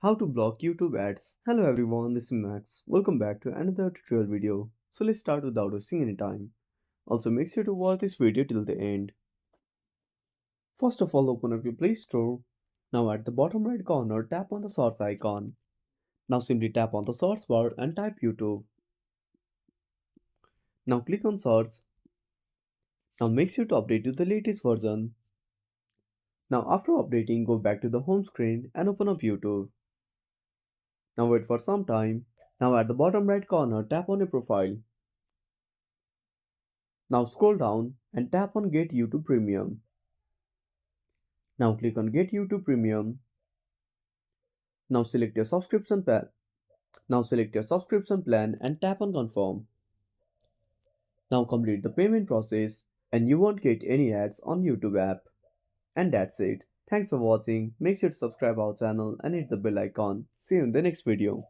How to block YouTube ads. Hello everyone, this is Max. Welcome back to another tutorial video. So let's start without wasting any time. Also make sure to watch this video till the end. First of all, open up your Play Store. Now at the bottom right corner, tap on the search icon. Now simply tap on the search bar and type YouTube. Now click on search. Now make sure to update to the latest version. Now after updating, go back to the home screen and open up YouTube. Now wait for some time. Now at the bottom right corner, tap on your profile. Now scroll down and tap on Get YouTube Premium. Now click on Get YouTube Premium. Now select your subscription plan. Now select your subscription plan and tap on Confirm. Now complete the payment process and you won't get any ads on YouTube app. And that's it. Thanks for watching. Make sure to subscribe our channel and hit the bell icon. See you in the next video.